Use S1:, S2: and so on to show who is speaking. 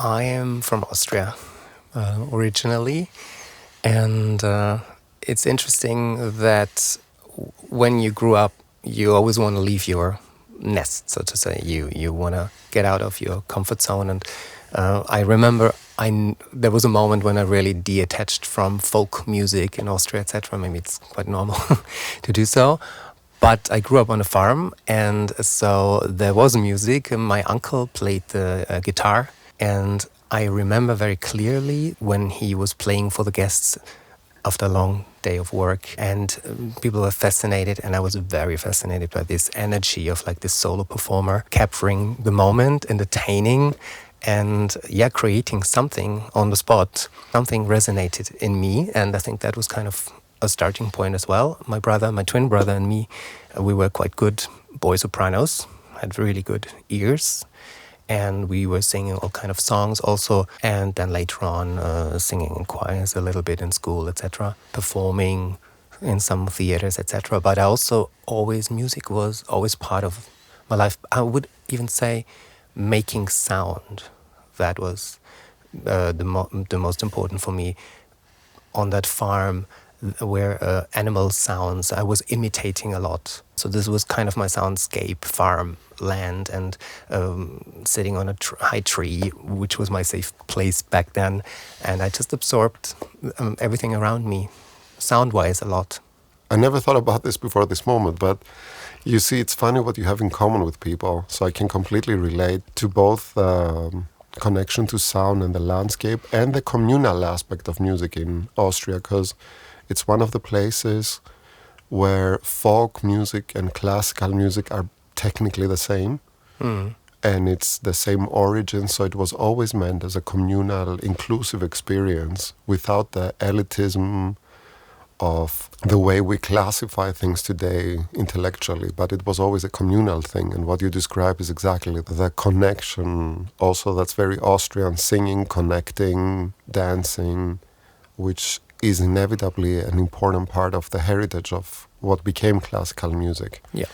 S1: I am from Austria originally, and it's interesting that when you grew up, you always want to leave your nest, so to say. You want to get out of your comfort zone, and I remember there was a moment when I really detached from folk music in Austria, etc. Maybe it's quite normal to do so. But I grew up on a farm, and so there was music. My uncle played the guitar, and I remember very clearly when he was playing for the guests after a long day of work, and people were fascinated, and I was very fascinated by this energy of like this solo performer capturing the moment, entertaining, and creating something on the spot. Something resonated in me, and I think that was kind of a starting point as well. My twin brother and me, we were quite good boy sopranos, had really good ears, and we were singing all kind of songs also, and then later on singing in choirs a little bit in school, etc., performing in some theaters, etc. But music was always part of my life. I would even say making sound. That was the most important for me on that farm, where animal sounds, I was imitating a lot. So this was kind of my soundscape, farm, land, and sitting on a high tree, which was my safe place back then. And I just absorbed everything around me, sound-wise, a lot.
S2: I never thought about this before this moment, but you see, it's funny what you have in common with people. So I can completely relate to both connection to sound and the landscape and the communal aspect of music in Austria, because it's one of the places where folk music and classical music are technically the same. And it's the same origin, so it was always meant as a communal, inclusive experience without the elitism of the way we classify things today intellectually, but it was always a communal thing. And what you describe is exactly the connection. Also, that's very Austrian, singing, connecting, dancing, which is inevitably an important part of the heritage of what became classical music.
S1: Yeah.